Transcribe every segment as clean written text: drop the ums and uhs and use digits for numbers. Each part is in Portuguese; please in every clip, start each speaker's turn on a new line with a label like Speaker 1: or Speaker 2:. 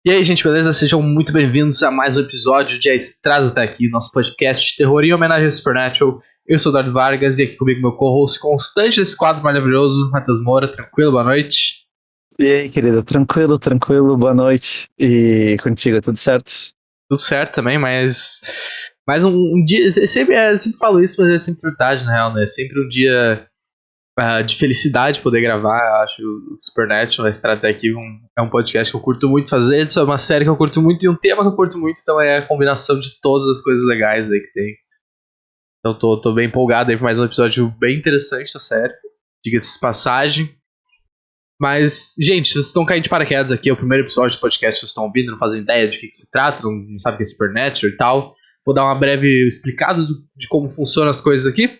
Speaker 1: E aí, gente, beleza? Sejam muito bem-vindos a mais um episódio de A Estrada Tá Aqui, nosso podcast de terror em homenagem a Supernatural. Eu sou o Eduardo Vargas e aqui comigo meu co-host constante desse quadro maravilhoso, Matheus Moura. Tranquilo? Boa noite.
Speaker 2: E aí, querido? Tranquilo, boa noite. E contigo, tudo certo?
Speaker 1: Tudo certo também, mas um dia. Eu sempre falo isso, mas é sempre verdade, na real, né? É sempre um dia de felicidade poder gravar. Eu acho o Supernatural, A Estrada Tá Aqui, é um podcast que eu curto muito fazer. Isso é uma série que eu curto muito e um tema que eu curto muito, então é a combinação de todas as coisas legais aí que tem. Então tô bem empolgado aí pra mais um episódio bem interessante da série. Diga-se de passagem. Mas, gente, vocês estão caindo de paraquedas aqui, é o primeiro episódio do podcast que vocês estão ouvindo, não fazem ideia de que se trata, não sabem o que é Supernatural e tal. Vou dar uma breve explicada de como funcionam as coisas aqui.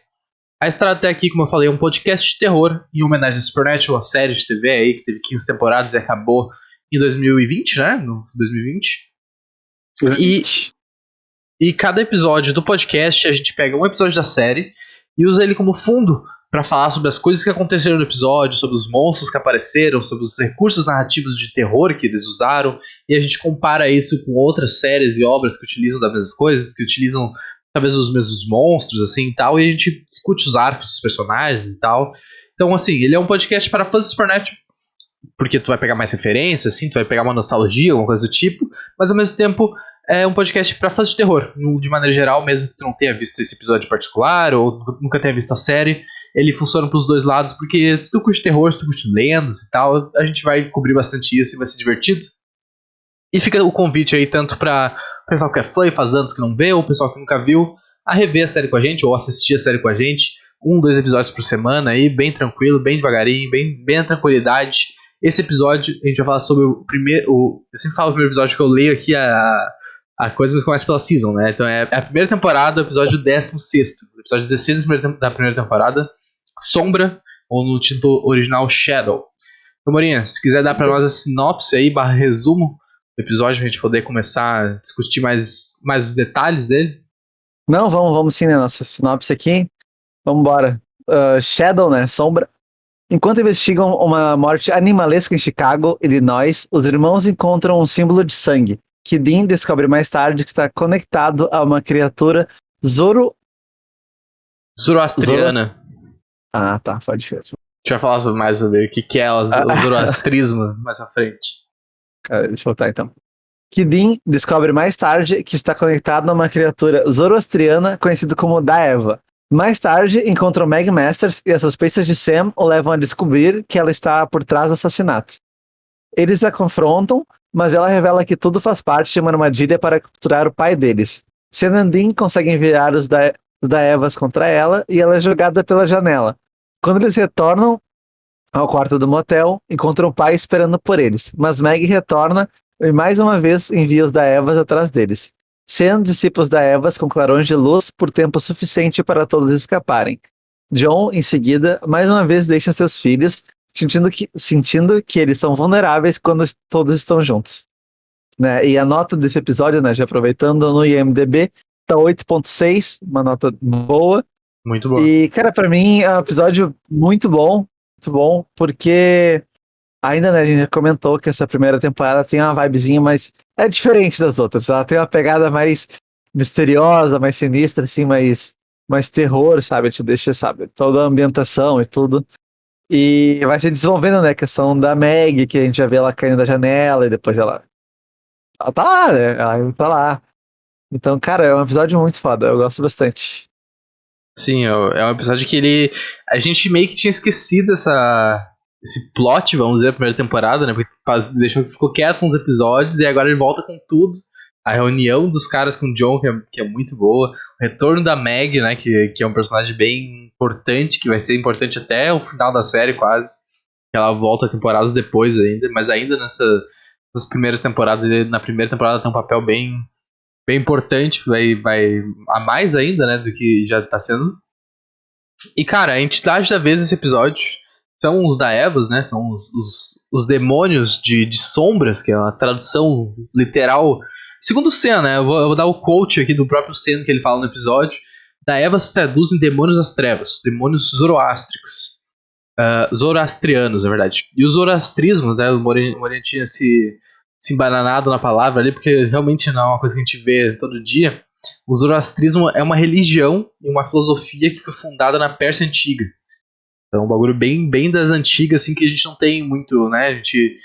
Speaker 1: A Estrada Até Aqui, como eu falei, é um podcast de terror em homenagem a Supernatural, a série de TV aí, que teve 15 temporadas e acabou em 2020, né? No 2020. E cada episódio do podcast, a gente pega um episódio da série e usa ele como fundo para falar sobre as coisas que aconteceram no episódio, sobre os monstros que apareceram, sobre os recursos narrativos de terror que eles usaram, e a gente compara isso com outras séries e obras que utilizam das mesmas coisas, que utilizam talvez os mesmos monstros, assim, e tal, e a gente discute os arcos dos personagens e tal. Então, assim, ele é um podcast para fãs do Supernatural, porque tu vai pegar mais referências, assim, tu vai pegar uma nostalgia, alguma coisa do tipo, mas ao mesmo tempo é um podcast para fãs de terror, de maneira geral, mesmo que tu não tenha visto esse episódio em particular, ou nunca tenha visto a série, ele funciona pros dois lados, porque se tu curte terror, se tu curte lendas e tal, a gente vai cobrir bastante isso e vai ser divertido. E fica o convite aí tanto pra o pessoal que é fã e faz anos que não vê, ou o pessoal que nunca viu, a rever a série com a gente, ou assistir a série com a gente, 1-2 episódios por semana aí, bem tranquilo, bem devagarinho, bem na tranquilidade. Esse episódio a gente vai falar sobre o primeiro. Eu sempre falo o primeiro episódio que eu leio aqui a coisa, mas começa pela season, né? Então é a primeira temporada, o episódio 16º. Episódio 16 da primeira temporada, Sombra, ou no título original Shadow. Então, Morinha, se quiser dar pra nós a sinopse aí, /resumo do episódio, pra gente poder começar a discutir mais os detalhes dele.
Speaker 2: Não, vamos sim, né? Nossa sinopse aqui. Vamos embora. Shadow, né? Sombra. Enquanto investigam uma morte animalesca em Chicago, Illinois, os irmãos encontram um símbolo de sangue, que Dean descobre mais tarde que está conectado a uma criatura
Speaker 1: Zoroastriana.
Speaker 2: Ah, tá, pode ser.
Speaker 1: A gente vai falar mais sobre o que é o zoroastrismo mais à frente.
Speaker 2: Cara, deixa eu voltar então. Que Dean descobre mais tarde que está conectado a uma criatura zoroastriana conhecida como Daeva. Mais tarde, encontram Meg Masters e as suspeitas de Sam o levam a descobrir que ela está por trás do assassinato. Eles a confrontam, mas ela revela que tudo faz parte de uma armadilha para capturar o pai deles. Sam e Dean conseguem virar os Daevas contra ela e ela é jogada pela janela. Quando eles retornam ao quarto do motel, encontram o pai esperando por eles, mas Meg retorna e mais uma vez envia os Daevas atrás deles. Sam dissipa os Daevas com clarões de luz por tempo suficiente para todos escaparem. John, em seguida, mais uma vez deixa seus filhos, sentindo que eles são vulneráveis quando todos estão juntos. Né? E a nota desse episódio, né, já aproveitando, no IMDb, tá 8.6, uma nota boa.
Speaker 1: Muito boa.
Speaker 2: E, cara, pra mim é um episódio muito bom, porque ainda, né, a gente já comentou que essa primeira temporada tem uma vibezinha, mas é diferente das outras. Ela tem uma pegada mais misteriosa, mais sinistra, assim, mais terror, sabe? Te deixa, sabe, toda a ambientação e tudo. E vai se desenvolvendo, né, a questão da Meg, que a gente já vê ela caindo da janela e depois ela tá lá, né? Ela tá lá. Então, cara, é um episódio muito foda, eu gosto bastante.
Speaker 1: Sim, é um episódio que a gente meio que tinha esquecido esse plot, vamos dizer, a primeira temporada, né? Porque ficou quieto uns episódios e agora ele volta com tudo. A reunião dos caras com o John, que é muito boa. O retorno da Meg, né? Que é um personagem bem importante, que vai ser importante até o final da série, quase. Ela volta temporadas depois ainda, mas ainda nessas primeiras temporadas, na primeira temporada tem um papel bem importante, vai a mais ainda, né, do que já tá sendo. E, cara, a entidade da vez desse episódio são os Daevas, né, são os demônios de sombras, que é uma tradução literal, segundo o Sen, né, eu vou dar o quote aqui do próprio Sen que ele fala no episódio. Daevas se traduzem demônios das trevas, demônios zoroástricos. Zoroastrianos, na verdade. E o zoroastrismo, né, o Morinha tinha se se embananado na palavra ali, porque realmente não é uma coisa que a gente vê todo dia. O zoroastrismo é uma religião e uma filosofia que foi fundada na Pérsia Antiga. Então é um bagulho bem das antigas, assim, que a gente não tem muito, né? A gente...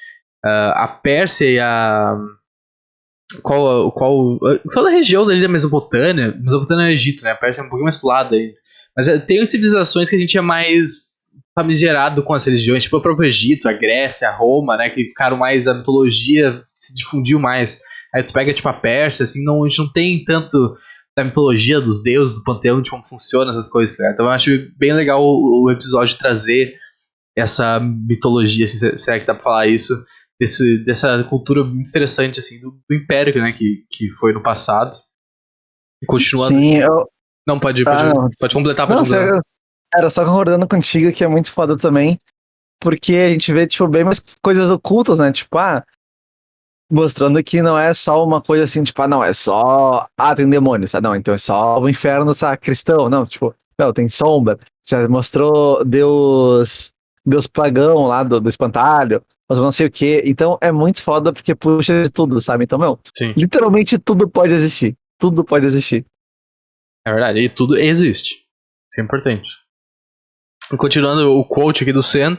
Speaker 1: a Pérsia e a... Toda a região dali da Mesopotâmia. Mesopotâmia é o Egito, né? A Pérsia é um pouquinho mais pro lado ainda. Mas tem civilizações que a gente é mais famigerado com as religiões, tipo o próprio Egito, a Grécia, a Roma, né? Que ficaram mais... A mitologia se difundiu mais. Aí tu pega, tipo, a Pérsia, assim, não, a gente não tem tanto da mitologia dos deuses, do panteão, de como funciona essas coisas, tá? Então eu acho bem legal o episódio trazer essa mitologia, assim, será que dá pra falar isso? Dessa cultura muito interessante, assim, do Império, né, que foi no passado. E continuando...
Speaker 2: Sim,
Speaker 1: Não, pode completar,
Speaker 2: não,
Speaker 1: pode completar.
Speaker 2: era só concordando contigo que é muito foda também, porque a gente vê, tipo, bem mais coisas ocultas, né? Tipo, mostrando que não é só uma coisa assim, tipo, não, é só. Tem demônios, não, então é só o inferno, sabe, cristão. Não, tipo, não, tem sombra. Já mostrou Deus pagão lá do espantalho, mas não sei o quê. Então é muito foda porque puxa de tudo, sabe? Então,
Speaker 1: Sim.
Speaker 2: literalmente tudo pode existir. Tudo pode existir.
Speaker 1: É verdade, e tudo existe. Isso é importante. Continuando o quote aqui do Sen,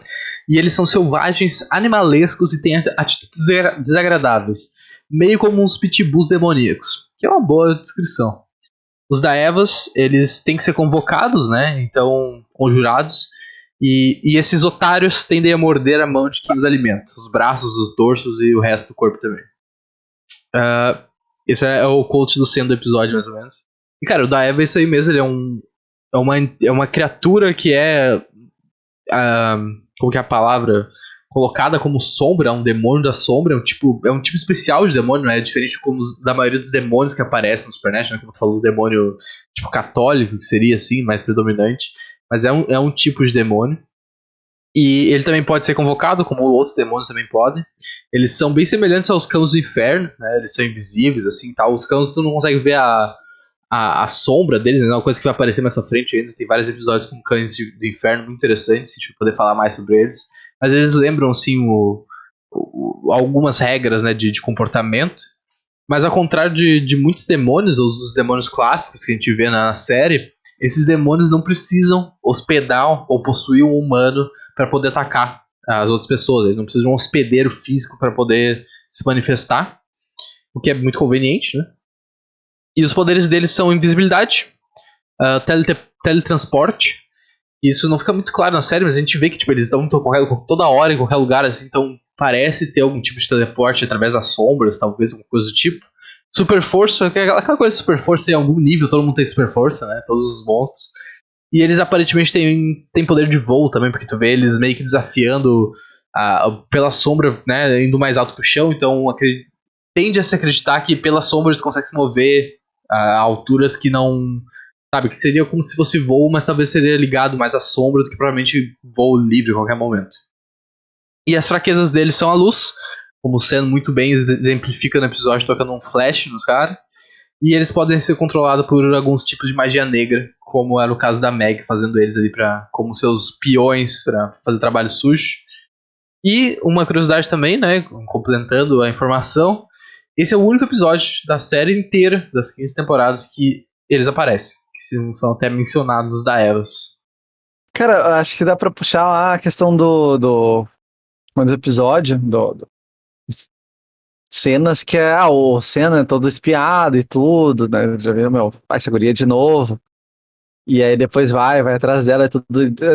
Speaker 1: e eles são selvagens, animalescos e têm atitudes desagradáveis, meio como uns pitbulls demoníacos, que é uma boa descrição. Os Daevas, eles têm que ser convocados, né? Então, conjurados, e esses otários tendem a morder a mão de quem os alimenta, os braços, os dorsos e o resto do corpo também. Esse é o quote do Sen do episódio, mais ou menos. E cara, o Daeva é isso aí mesmo, ele é uma criatura que é... como que é a palavra? Colocada como sombra, um demônio da sombra, é um tipo especial de demônio, né? É diferente como da maioria dos demônios que aparecem no Supernatural, né? Como tu falou, o demônio tipo católico, que seria assim, mais predominante. Mas é um tipo de demônio. E ele também pode ser convocado, como outros demônios também podem. Eles são bem semelhantes aos cães do inferno, né? Eles são invisíveis, assim, tal. Os cães tu não consegue ver a sombra deles, né? É uma coisa que vai aparecer mais à frente ainda. Tem vários episódios com cães do inferno muito interessantes, se a gente poder falar mais sobre eles. Mas eles lembram, sim, algumas regras, né, de comportamento. Mas ao contrário de muitos demônios, ou dos demônios clássicos que a gente vê na série, esses demônios não precisam hospedar ou possuir um humano para poder atacar as outras pessoas. Eles não precisam de um hospedeiro físico para poder se manifestar, o que é muito conveniente, né? E os poderes deles são invisibilidade, teletransporte. Isso não fica muito claro na série, mas a gente vê que tipo, eles estão toda hora em qualquer lugar, assim, então parece ter algum tipo de teleporte através das sombras, talvez alguma coisa do tipo. Super força, aquela coisa de super força em algum nível, todo mundo tem super força, né? Todos os monstros. E eles aparentemente têm poder de voo também, porque tu vê eles meio que desafiando pela sombra, né? Indo mais alto que o chão, então tende a se acreditar que pela sombra eles conseguem se mover a alturas que não... Sabe, que seria como se fosse voo, mas talvez seria ligado mais à sombra do que provavelmente voo livre a qualquer momento. E as fraquezas deles são a luz, como sendo muito bem exemplifica no episódio, tocando um flash nos caras. E eles podem ser controlados por alguns tipos de magia negra, como era o caso da Meg, fazendo eles ali como seus peões para fazer trabalho sujo. E uma curiosidade também, né, complementando a informação, esse é o único episódio da série inteira, das 15 temporadas, que eles aparecem. Que são até mencionados os Daevas.
Speaker 2: Cara, eu acho que dá pra puxar lá a questão do episódio, cenas que o Senna é todo espiado e tudo, né? Já viu, essa guria de novo. E aí depois vai atrás dela e tudo.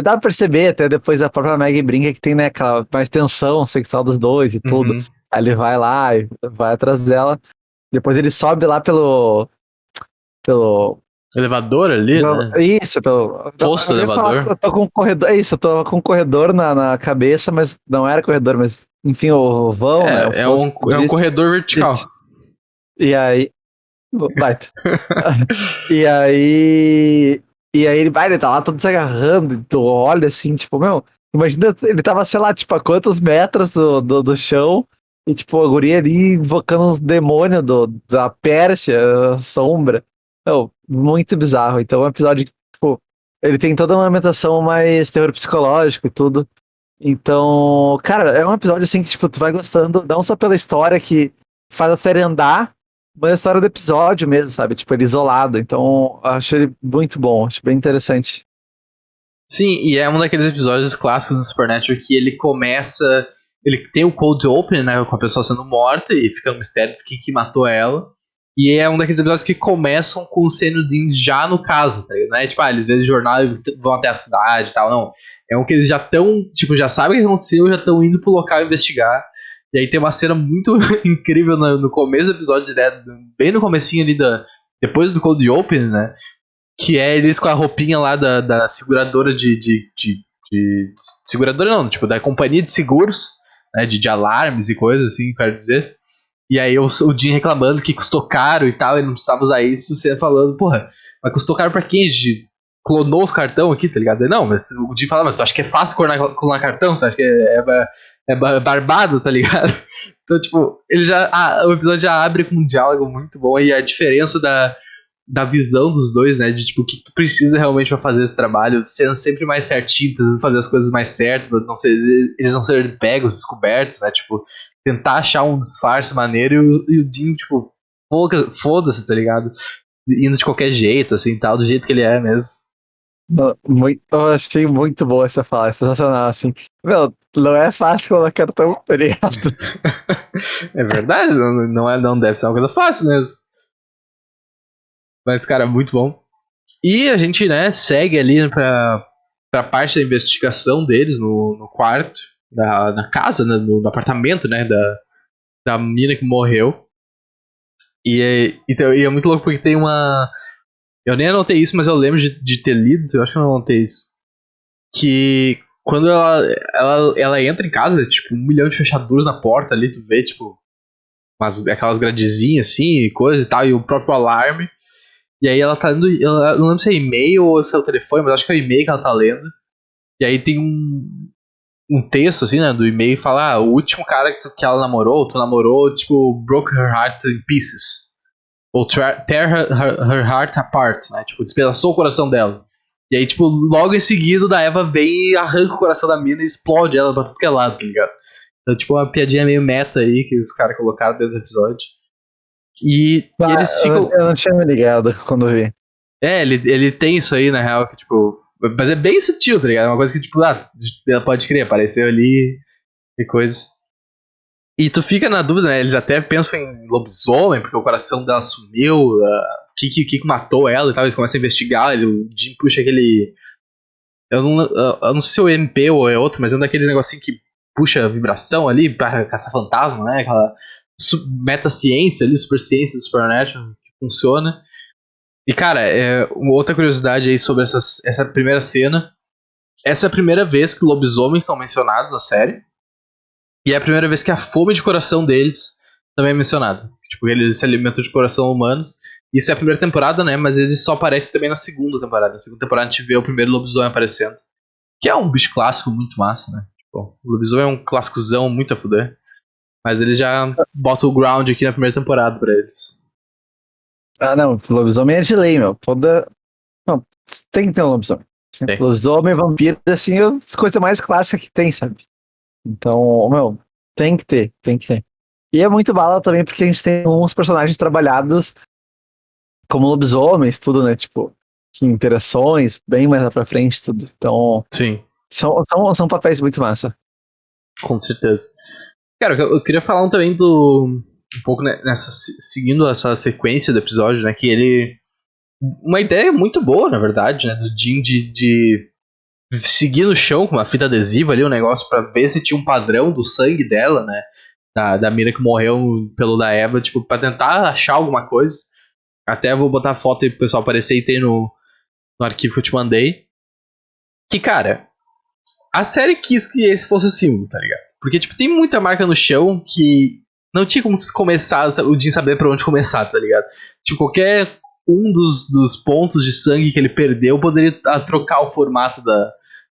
Speaker 2: Dá pra perceber, até depois a própria Maggie brinca que tem, né, aquela mais tensão sexual dos dois e tudo.
Speaker 1: Uhum.
Speaker 2: Aí ele vai lá e vai atrás dela. Depois ele sobe lá pelo
Speaker 1: elevador ali, né?
Speaker 2: Isso, pelo
Speaker 1: posto do elevador.
Speaker 2: Eu tô com um corredor, eu tô com um corredor na cabeça, mas não era corredor, mas enfim, o vão, né?
Speaker 1: É um corredor vertical.
Speaker 2: E aí. Baita. E aí ele tá lá todo se agarrando, e tu olha assim, tipo, imagina, ele tava, sei lá, tipo, a quantos metros do chão, e tipo, a guria ali invocando uns demônios da Pérsia, a sombra. Muito bizarro. Então é um episódio que, tipo, ele tem toda uma ambientação mais terror psicológico e tudo. Então, cara, é um episódio assim que, tipo, tu vai gostando, não só pela história que faz a série andar, mas a história do episódio mesmo, sabe? Tipo, ele isolado. Então, eu achei ele muito bom, acho bem interessante.
Speaker 1: Sim, e é um daqueles episódios clássicos do Supernatural que ele começa. Ele tem o cold open, né? Com a pessoa sendo morta e fica um mistério de quem que matou ela. E é um daqueles episódios que começam com os Xenodins já no caso, tá ligado? Não é tipo, eles veem o jornal e vão até a cidade e tal, não. É um que eles já estão, tipo, já sabem o que aconteceu, já estão indo pro local investigar. E aí tem uma cena muito incrível no começo do episódio, né? Bem no comecinho ali, depois do cold open, né? Que é eles com a roupinha lá da seguradora de seguradora não, tipo, da companhia de seguros, né, de alarmes e coisas assim, quero dizer. E aí o Jim reclamando que custou caro e tal, ele não precisava usar isso, você falando, porra, mas custou caro pra quem? Clonou os cartão aqui, tá ligado? Não, mas o Jim fala, mas tu acha que é fácil clonar cartão? Tu acha que é barbado, tá ligado? Então, tipo, ele o episódio já abre com um diálogo muito bom e a diferença da visão dos dois, né? De tipo, o que tu precisa realmente pra fazer esse trabalho, sendo sempre mais certinho, tentando fazer as coisas mais certas, eles não serem pegos, descobertos, né? Tipo, tentar achar um disfarce maneiro e o Jim, tipo, foda-se, tá ligado? Indo de qualquer jeito, assim, tal, do jeito que ele é mesmo.
Speaker 2: Eu achei muito boa essa fala, é sensacional, assim. Meu, não é fácil colocar cartão, tá ligado?
Speaker 1: É verdade, não deve ser uma coisa fácil mesmo. Mas, cara, muito bom. E a gente, né, segue ali pra parte da investigação deles no quarto, na casa, né, no apartamento, né, da menina que morreu. E é muito louco porque tem uma. Eu nem anotei isso, mas eu lembro de ter lido, eu acho que eu não anotei isso. Que quando ela entra em casa, tipo, 1 milhão de fechaduras na porta ali, tu vê, tipo, aquelas gradezinhas assim e coisa e tal, e o próprio alarme. E aí ela tá lendo, eu não lembro se é e-mail ou se é o telefone, mas acho que é o e-mail que ela tá lendo. E aí tem um texto, assim, né, do e-mail que fala, o último cara que ela namorou, tu namorou, tipo, broke her heart in pieces. Ou tear her heart apart, né, tipo, despedaçou o coração dela. E aí, tipo, logo em seguida, da Eva vem e arranca o coração da mina e explode ela pra tudo que é lado, tá ligado? Então, tipo, uma piadinha meio meta aí que os caras colocaram dentro do episódio. E eles ficam...
Speaker 2: Eu não tinha me ligado quando vi.
Speaker 1: ele tem isso aí, na real, que, tipo... Mas é bem sutil, tá ligado? É uma coisa que, tipo, ela pode crer, apareceu ali e coisas. E tu fica na dúvida, né? Eles até pensam em lobisomem, porque o coração dela sumiu, o que matou ela e tal. Eles começam a investigar, o Jim puxa aquele... Eu não sei se é o MP ou é outro, mas é um daqueles negocinhos que puxa a vibração ali pra caçar fantasma, né? Aquela meta-ciência ali, super ciência do Supernatural que funciona. E, cara, uma outra curiosidade aí sobre essa primeira cena. Essa é a primeira vez que lobisomens são mencionados na série. E é a primeira vez que a fome de coração deles também é mencionada. Tipo, eles se alimentam de coração humanos. Isso é a primeira temporada, né? Mas eles só aparecem também na segunda temporada. Na segunda temporada a gente vê o primeiro lobisomem aparecendo. Que é um bicho clássico muito massa, né? Tipo, o lobisomem é um clássicozão muito a fuder. Mas eles já botam o ground aqui na primeira temporada pra eles.
Speaker 2: Ah, não, lobisomem é de lei, meu. Não, tem que ter um lobisomem.
Speaker 1: Tem.
Speaker 2: Lobisomem, vampiro, assim, é a coisa mais clássica que tem, sabe? Então, meu, tem que ter. E é muito bala também porque a gente tem uns personagens trabalhados como lobisomens, tudo, né? Tipo, que interações, bem mais lá pra frente, tudo. Então,
Speaker 1: Sim,
Speaker 2: são papéis muito massa.
Speaker 1: com certeza. Cara, eu queria falar também um pouco seguindo essa sequência do episódio, né? Que ele. Uma ideia muito boa, na verdade, né? Do Jim de seguir no chão com uma fita adesiva ali, um negócio pra ver se tinha um padrão do sangue dela, né? Da mina que morreu pelo da Eva, tipo, pra tentar achar alguma coisa. Até vou botar a foto aí pro pessoal aparecer e tem no arquivo que eu te mandei. Que, cara, a série quis que esse fosse o símbolo, tá ligado? Porque, tipo, tem muita marca no chão que não tinha como começar, o Jim saber pra onde começar, tá ligado? Tipo, qualquer um dos pontos de sangue que ele perdeu poderia trocar o formato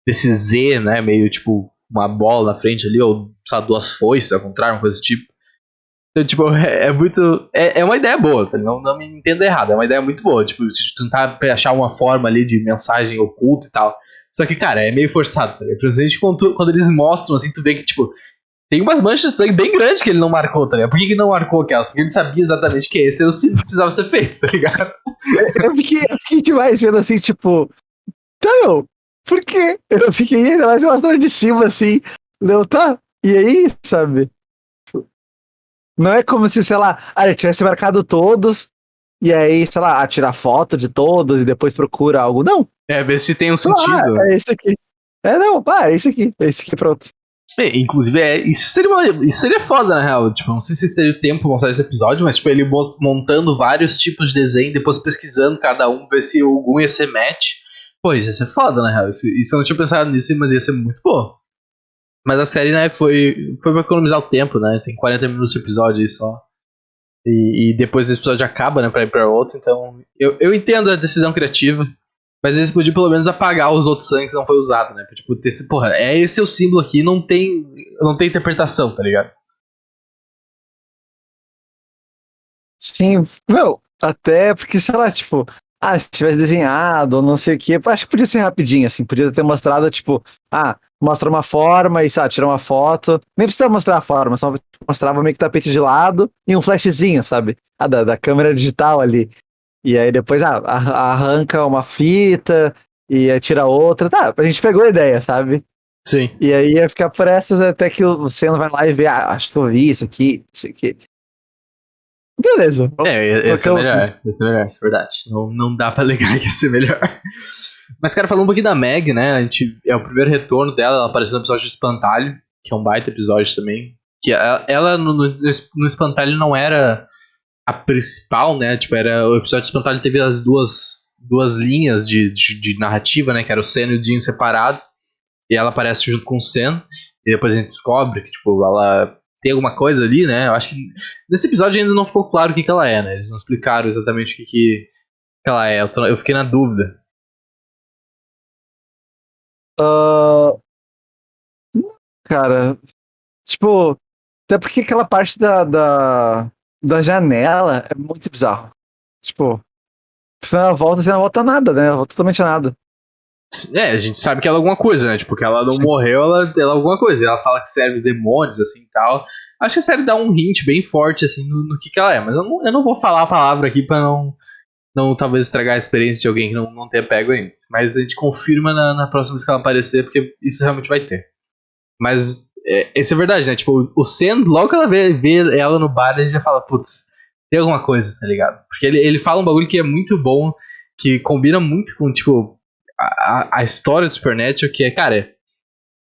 Speaker 1: desse Z, né? Meio, tipo, uma bola na frente ali, ou, sabe, 2 foices, ao contrário, uma coisa do tipo. Então, tipo, é muito... É uma ideia boa, tá? Não me entenda errado, é uma ideia muito boa. Tipo, de tentar achar uma forma ali de mensagem oculta e tal. Só que, cara, é meio forçado, tá ligado? Principalmente quando eles mostram, assim, tu vê que, tipo, tem umas manchas de sangue bem grandes que ele não marcou, tá ligado? Por que ele não marcou aquelas? Porque ele sabia exatamente que esse era o símbolo que precisava ser feito, tá ligado?
Speaker 2: Eu fiquei demais vendo assim, tipo, tá, meu, por quê? Eu fiquei ainda mais mostrando de cima, assim, não, tá, e aí, sabe? Não é como se, sei lá, ele tivesse marcado todos, e aí, sei lá, tirar foto de todos e depois procura algo. Não,
Speaker 1: Ver se tem um sentido.
Speaker 2: é esse aqui. Não, é esse aqui, pronto.
Speaker 1: Inclusive, isso seria foda, na real. Tipo, não sei se teria tempo pra mostrar esse episódio, mas tipo, ele montando vários tipos de desenho, depois pesquisando cada um, ver se algum ia ser match. Pô, isso ia ser foda, na real. Isso eu não tinha pensado nisso, mas ia ser muito bom. Mas a série, né, foi pra economizar o tempo, né? Tem 40 minutos de episódio aí só. E depois esse episódio acaba, né, pra ir pra outro. Então, eu entendo a decisão criativa. Mas eles podiam pelo menos apagar os outros sangues que não foi usado, né? Tipo, ter esse, porra, esse é o símbolo aqui, não tem interpretação, tá ligado?
Speaker 2: Sim, meu, até porque, sei lá, tipo, se tivesse desenhado ou não sei o que, acho que podia ser rapidinho, assim, podia ter mostrado, tipo, mostra uma forma e, sabe, tira uma foto, nem precisa mostrar a forma, só mostrava meio que tapete de lado e um flashzinho, sabe, da câmera digital ali, e aí depois, arranca uma fita e aí tira outra, tá, a gente pegou a ideia, sabe?
Speaker 1: Sim.
Speaker 2: E aí ia ficar por essas até que o Senna vai lá e vê, acho que eu vi isso aqui, beleza.
Speaker 1: Ia ser melhor, isso é verdade. Não dá pra alegar que ia ser melhor. Mas, cara, falando um pouquinho da Meg, né? É o primeiro retorno dela, ela apareceu no episódio do Espantalho, que é um baita episódio também. Que ela no Espantalho não era a principal, né? Tipo, o episódio do Espantalho teve as duas linhas de narrativa, né? Que era o Sen e o Dean separados. E ela aparece junto com o Sen. E depois a gente descobre que, tipo, ela tem alguma coisa ali, né? Eu acho que nesse episódio ainda não ficou claro o que ela é, né? Eles não explicaram exatamente o que ela é. Eu fiquei na dúvida.
Speaker 2: Cara, tipo, até porque aquela parte da janela é muito bizarro. Tipo, se ela volta nada, né? Ela volta totalmente a nada.
Speaker 1: A gente sabe que ela é alguma coisa, né? Tipo, que ela não morreu, ela é alguma coisa. Ela fala que serve demônios, assim, e tal. Acho que a série dá um hint bem forte, assim, no que ela é. Mas eu não vou falar a palavra aqui pra não talvez estragar a experiência de alguém que não tenha pego ainda. Mas a gente confirma na próxima vez que ela aparecer, porque isso realmente vai ter. Mas isso é verdade, né? Tipo, o Sen, logo que ela vê ela no bar, ele já fala, putz, tem alguma coisa, tá ligado? Porque ele fala um bagulho que é muito bom, que combina muito com, tipo, a história do Supernatural, que é, cara,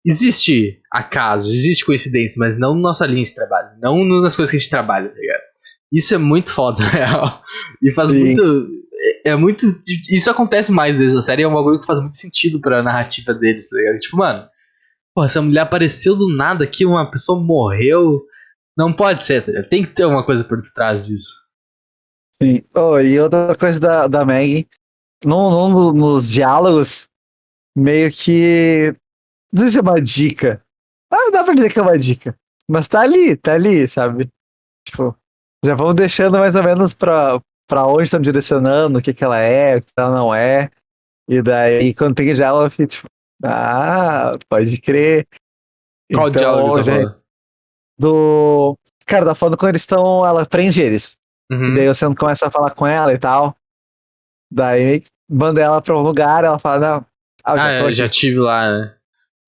Speaker 1: existe acaso, existe coincidência, mas não na nossa linha de trabalho, não nas coisas que a gente trabalha, tá ligado? Isso é muito foda, na real. E faz
Speaker 2: Sim.
Speaker 1: muito. É muito. Isso acontece mais vezes na série, é um bagulho que faz muito sentido pra narrativa deles, tá ligado? Tipo, mano, porra, essa mulher apareceu do nada aqui, uma pessoa morreu. Não pode ser, tá ligado? Tem que ter alguma coisa por trás disso.
Speaker 2: Sim. E outra coisa da Maggie, nos diálogos, meio que. Não sei se é uma dica. Dá pra dizer que é uma dica. Mas tá ali, sabe? Tipo, já vamos deixando mais ou menos pra onde estão direcionando, o que ela é, o que ela não é. E daí, quando tem diálogo, eu fico tipo, pode crer.
Speaker 1: Qual diálogo
Speaker 2: Então,
Speaker 1: tu tá falando?
Speaker 2: Cara, da forma quando eles estão. Ela prende eles. E daí
Speaker 1: Uhum.
Speaker 2: o Sam começa a falar com ela e tal. Daí manda ela pra um lugar, ela fala, não, eu já tô
Speaker 1: Eu já
Speaker 2: aqui.
Speaker 1: tive lá, né?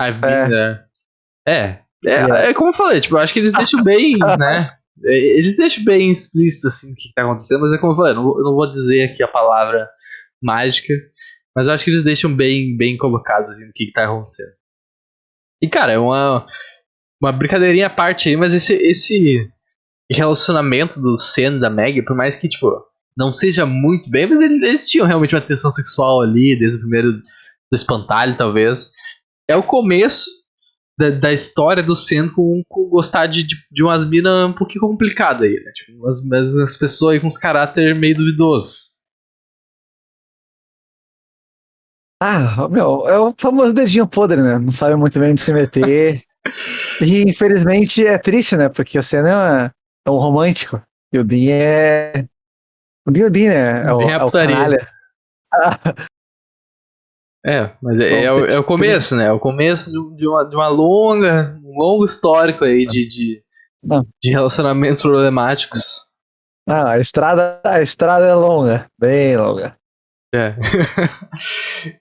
Speaker 1: I've been
Speaker 2: É,
Speaker 1: there.
Speaker 2: e é.
Speaker 1: É como eu falei, tipo, eu acho que eles deixam bem, né? Eles deixam bem explícito assim o que tá acontecendo, mas é como eu falei, eu não vou dizer aqui a palavra mágica, mas eu acho que eles deixam bem colocados assim, o que tá acontecendo. E cara, é uma brincadeirinha à parte aí, mas esse relacionamento do Sen e da Maggie, por mais que, tipo, não seja muito bem, mas eles tinham realmente uma tensão sexual ali, desde o primeiro do espantalho, talvez. É o começo da história do Sen com gostar de umas minas um pouquinho complicadas aí, né? Tipo, umas pessoas aí com uns caráter meio duvidosos.
Speaker 2: Meu, é o famoso dedinho podre, né? Não sabe muito bem onde se meter. E infelizmente é triste, né? Porque o Senna é um romântico. E o Dean é. O Dean, né? É
Speaker 1: Bem
Speaker 2: o,
Speaker 1: a
Speaker 2: é o
Speaker 1: putaria.
Speaker 2: canalha.
Speaker 1: Mas é o começo, né? É o começo de um longo histórico aí de relacionamentos problemáticos.
Speaker 2: A estrada é longa, bem longa.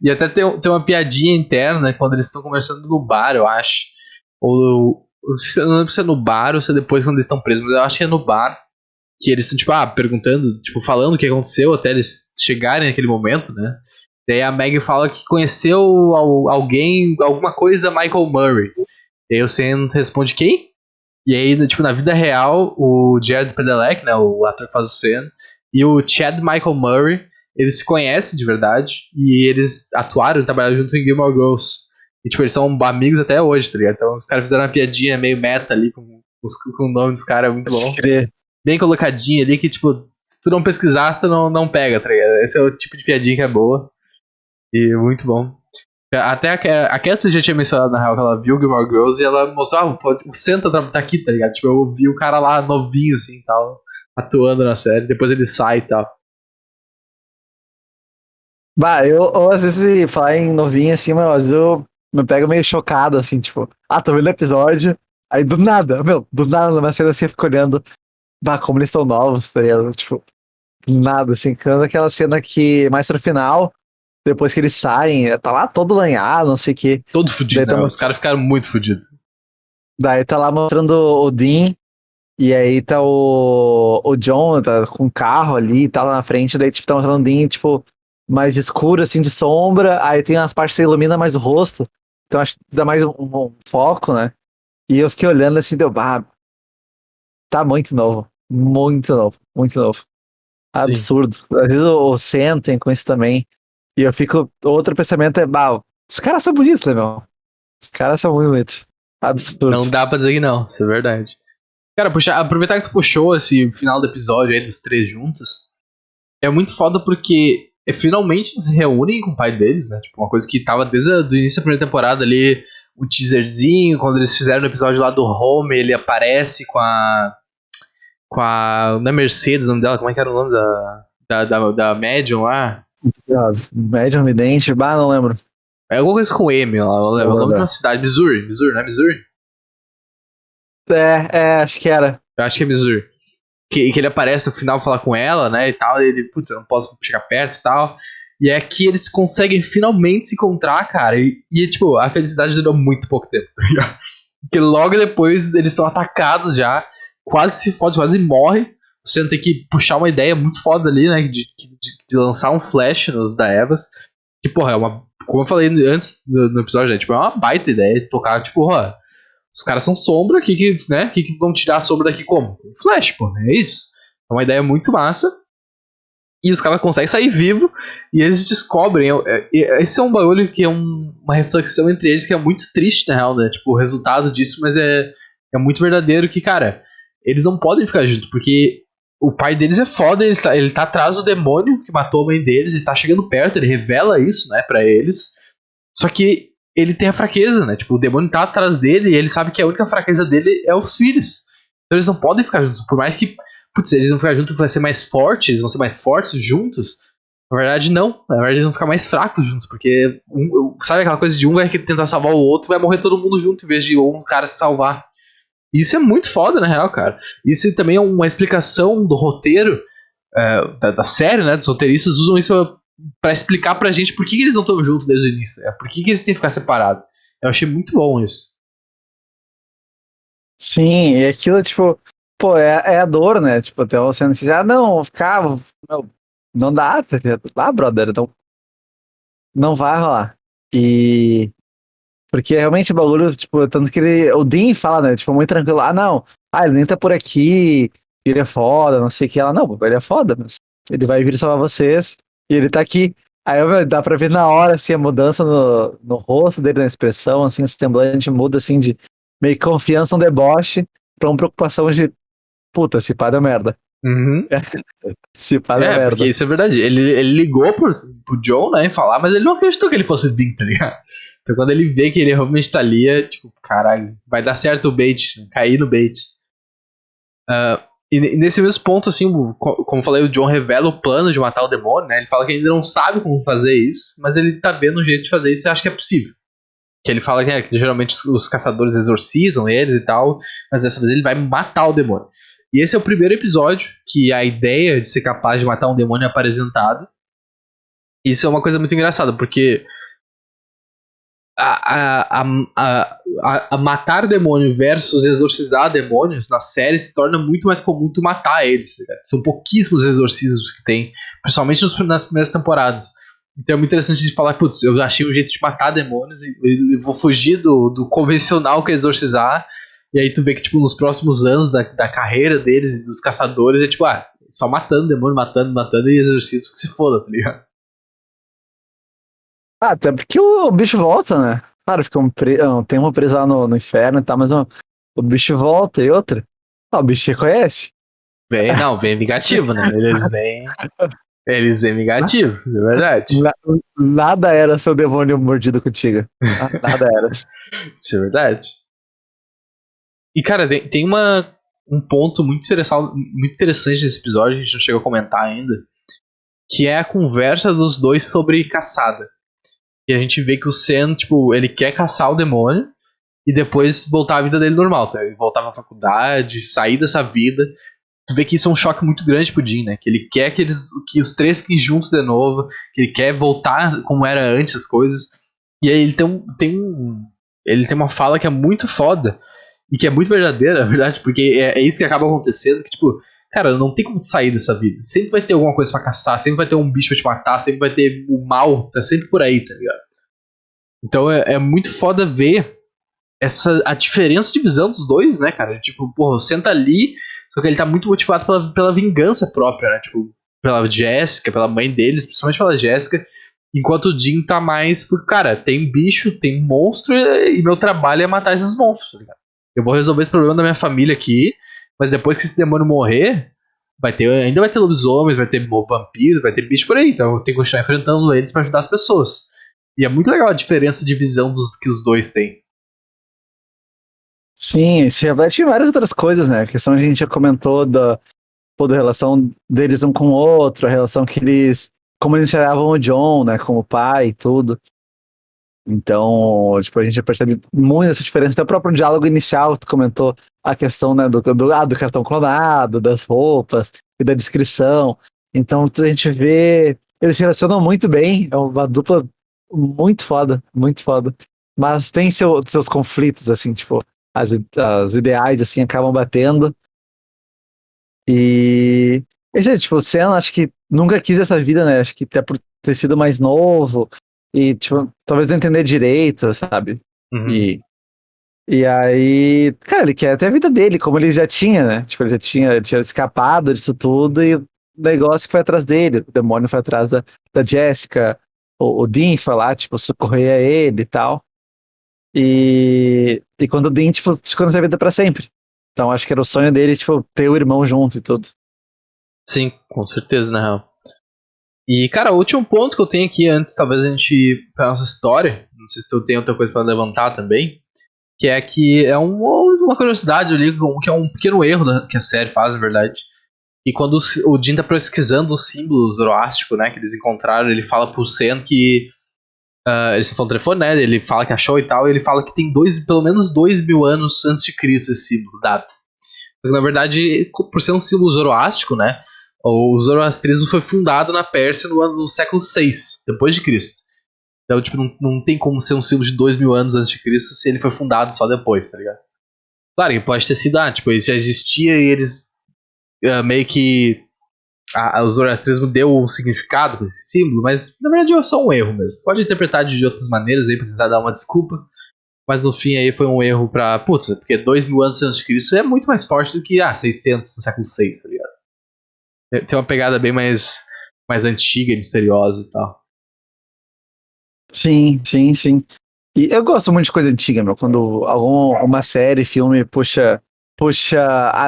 Speaker 1: E até tem uma piadinha interna quando eles estão conversando no bar, eu acho. Ou eu não lembro se é no bar ou se é depois quando eles estão presos, mas eu acho que é no bar. Que eles estão, tipo, perguntando, tipo, falando o que aconteceu até eles chegarem naquele momento, né? Daí a Maggie fala que conheceu alguém, alguma coisa Michael Murray. E aí o Sam responde quem? E aí, tipo, na vida real, o Jared Padalecki, né, o ator que faz o Sam, e o Chad Michael Murray, eles se conhecem de verdade, e eles atuaram e trabalharam junto em Gilmore Girls. E, tipo, eles são amigos até hoje, tá ligado? Então os caras fizeram uma piadinha meio meta ali com o nome dos caras, é muito bom. Bem colocadinho ali, que, tipo, se tu não pesquisar, tu não pega, tá ligado? Esse é o tipo de piadinha que é boa. E muito bom. Até a Kathleen já tinha mencionado, na real, que ela viu Gilmore Girls e ela mostrou, o Santa tá aqui, tá ligado? Tipo, eu vi o cara lá novinho, assim, e tal, atuando na série, depois ele sai e tal.
Speaker 2: Eu às vezes falar em novinho, assim, mas às vezes eu me pego meio chocado, assim, tipo, tô vendo o episódio, aí do nada, numa cena assim, eu fico olhando, como eles são novos, tá ligado? Tipo, do nada, assim, quando aquela cena que, mais pro final, depois que eles saem, tá lá todo lanhado, não sei o que.
Speaker 1: Todo fudido, né? Os caras ficaram muito fudidos.
Speaker 2: Daí tá lá mostrando o Dean, e aí tá o John, tá com o carro ali, tá lá na frente, daí tipo, tá mostrando o Dean, tipo, mais escuro, assim, de sombra, aí tem umas partes que ilumina mais o rosto, então acho que dá mais um foco, né? E eu fiquei olhando assim, tá muito novo, muito novo, muito novo. Absurdo. Sim. Às vezes o sentem com isso também. E eu fico. Outro pensamento é, os caras são bonitos, né, meu? Os caras são muito bonitos. Absurdo.
Speaker 1: Não dá pra dizer que não, isso é verdade. Cara, aproveitar que tu puxou esse final do episódio aí dos três juntos, é muito foda porque finalmente eles se reúnem com o pai deles, né? Tipo, uma coisa que tava desde o início da primeira temporada ali, um teaserzinho, quando eles fizeram o episódio lá do Home, ele aparece com a. Não é Mercedes o nome dela, como é que era o nome da Medium lá?
Speaker 2: Medium Vidente, não lembro.
Speaker 1: É alguma coisa com M, lá, o nome de uma cidade, Missouri, não é Missouri?
Speaker 2: Acho que era.
Speaker 1: Eu acho que é Missouri. Que ele aparece no final falar com ela, né, e tal, e ele, putz, eu não posso chegar perto e tal. E é que eles conseguem finalmente se encontrar, cara, e tipo, a felicidade durou muito pouco tempo, tá ligado? Porque logo depois eles são atacados já, quase se fode, quase morre. Você tem que puxar uma ideia muito foda ali, né, de lançar um flash nos da Evas. Que, porra, é uma, como eu falei antes no episódio, né, tipo, é uma baita ideia de tocar, tipo, os caras são sombra, que vão tirar a sombra daqui como? Flash, pô, é isso. É uma ideia muito massa. E os caras conseguem sair vivo e eles descobrem. Esse é um bagulho que é uma reflexão entre eles que é muito triste, na real, né? Tipo, o resultado disso, mas é muito verdadeiro que, cara, eles não podem ficar juntos, porque o pai deles é foda, ele tá atrás do demônio que matou a mãe deles, ele tá chegando perto, ele revela isso, né, pra eles. Só que ele tem a fraqueza, né? Tipo, o demônio tá atrás dele e ele sabe que a única fraqueza dele é os filhos. Então eles não podem ficar juntos. Por mais que, eles vão ficar juntos, vai ser mais fortes, eles vão ser mais fortes juntos. Na verdade, não. Na verdade, eles vão ficar mais fracos juntos, porque sabe aquela coisa de um vai tentar salvar o outro, vai morrer todo mundo junto, em vez de um cara se salvar. Isso é muito foda, na real, cara. Isso também é uma explicação do roteiro da série, né? Dos roteiristas usam isso pra explicar pra gente por que eles não estão juntos desde o início. Por que eles têm que ficar separados. Eu achei muito bom isso.
Speaker 2: Sim, e aquilo, tipo, é a dor, né? Tipo, até você não dizer, não, ficava. Não dá, tá ligado? Brother, então. Não vai rolar. E. Porque realmente o bagulho, tipo, tanto que o Dean fala, né? Tipo, muito tranquilo. Não. Ele nem tá por aqui. Ele é foda, não sei o que. Ela, não, ele é foda, mas ele vai vir salvar vocês. E ele tá aqui. Aí dá pra ver na hora, assim, a mudança no rosto dele, na expressão, assim, o semblante muda, assim, de meio que confiança, um deboche, pra uma preocupação de, puta, se pá deu merda.
Speaker 1: Uhum.
Speaker 2: Se pá deu merda.
Speaker 1: Porque isso é verdade. Ele ligou pro John, né, e falar, mas ele não acreditou que ele fosse Dean, tá ligado? Então quando ele vê que ele realmente tá ali, tipo, caralho, vai dar certo o bait, cair no bait. E nesse mesmo ponto, assim, como eu falei, o John revela o plano de matar o demônio, né? Ele fala que ele ainda não sabe como fazer isso, mas ele tá vendo um jeito de fazer isso e acha que é possível. Que ele fala que geralmente os caçadores exorcizam eles e tal, mas dessa vez ele vai matar o demônio. E esse é o primeiro episódio que a ideia de ser capaz de matar um demônio é apresentada. Isso é uma coisa muito engraçada, porque a matar demônio versus exorcizar demônios na série se torna muito mais comum tu matar eles. Tá? São pouquíssimos exorcismos que tem, principalmente nas primeiras temporadas. Então é muito interessante de falar, putz, eu achei um jeito de matar demônios e vou fugir do convencional que é exorcizar. E aí tu vê que, tipo, nos próximos anos da carreira deles e dos caçadores é tipo, só matando demônio, matando e exorcismos que se foda, tá ligado?
Speaker 2: Até porque o bicho volta, né? Claro, fica um tempo preso lá no inferno e tal, mas o bicho volta e outra. O bicho reconhece.
Speaker 1: Vem vingativo, né? Eles vêm vingativo, é verdade.
Speaker 2: Nada era seu demônio mordido contigo. Nada era.
Speaker 1: Isso é verdade. E, cara, tem um ponto muito interessante nesse episódio, que a gente não chegou a comentar ainda, que é a conversa dos dois sobre caçada. E a gente vê que o Sen, tipo, ele quer caçar o demônio e depois voltar à vida dele normal, tá? Ele voltar pra faculdade, sair dessa vida. Tu vê que isso é um choque muito grande pro Jin, né? Que ele quer que os três fiquem juntos de novo, que ele quer voltar como era antes as coisas. E aí ele ele tem uma fala que é muito foda e que é muito verdadeira, na verdade, porque é isso que acaba acontecendo, que tipo, cara, não tem como tu sair dessa vida. Sempre vai ter alguma coisa pra caçar, sempre vai ter um bicho pra te matar, sempre vai ter o mal, tá sempre por aí, tá ligado? Então é muito foda ver a diferença de visão dos dois, né, cara? Tipo, porra, senta ali, só que ele tá muito motivado pela vingança própria, né? Tipo, pela Jéssica, pela mãe deles, principalmente pela Jéssica. Enquanto o Jim tá mais por, cara, tem bicho, tem monstro e meu trabalho é matar esses monstros, tá ligado? Eu vou resolver esse problema da minha família aqui, mas depois que esse demônio morrer, ainda vai ter lobisomens, vai ter vampiros, vai ter bicho por aí. Então eu tenho que continuar enfrentando eles pra ajudar as pessoas. E é muito legal a diferença de visão que os dois têm.
Speaker 2: Sim, isso reflete em várias outras coisas, né? A questão a gente já comentou toda a relação deles um com o outro, a relação como eles enxergavam o John, né, como pai e tudo. Então, tipo, a gente já percebe muito essa diferença. Até o próprio diálogo inicial, tu comentou a questão, né, do cartão clonado, das roupas e da descrição. Então, a gente vê, eles se relacionam muito bem, é uma dupla muito foda, muito foda. Mas tem seus conflitos, assim, tipo, as ideais, assim, acabam batendo. Tipo, o Senna, acho que nunca quis essa vida, né? Acho que até por ter sido mais novo e, tipo, talvez não entender direito, sabe?
Speaker 1: Uhum.
Speaker 2: E aí, cara, ele quer ter a vida dele, como ele já tinha, né? Tipo, ele tinha escapado disso tudo e o negócio foi atrás dele, o demônio foi atrás da Jessica, o Dean foi lá, tipo, socorrer a ele e tal. E quando o Dean, tipo, ficou nessa vida pra sempre. Então acho que era o sonho dele, tipo, ter o irmão junto e tudo.
Speaker 1: Sim, com certeza, na real. E, cara, o último ponto que eu tenho aqui antes, talvez a gente ir pra nossa história, não sei se tu tem outra coisa pra levantar também, que é que é uma curiosidade ali, que é um pequeno erro que a série faz, na verdade. E quando o Jin tá pesquisando o símbolo zoroástrico, né, que eles encontraram, ele fala pro Sen que eles estão falando no telefone, né? Ele fala que achou e tal, e ele fala que tem pelo menos 2.000 anos antes de Cristo esse símbolo, data. Na verdade, por ser um símbolo zoroástrico, né? O zoroastrismo foi fundado na Pérsia no século VI, depois de Cristo. Então, tipo, não tem como ser um símbolo de 2.000 anos antes de Cristo se ele foi fundado só depois, tá ligado? Claro que pode ter sido, tipo, ele já existia e eles meio que o zoroastrismo deu um significado para esse símbolo, mas na verdade é só um erro mesmo. Pode interpretar de outras maneiras aí pra tentar dar uma desculpa, mas no fim aí foi um erro pra. Putz, porque 2.000 anos antes de Cristo é muito mais forte do que 600 no século VI, tá ligado? Tem uma pegada bem mais antiga, misteriosa e tal.
Speaker 2: Sim, sim, sim. E eu gosto muito de coisa antiga, meu. Quando uma série, filme puxa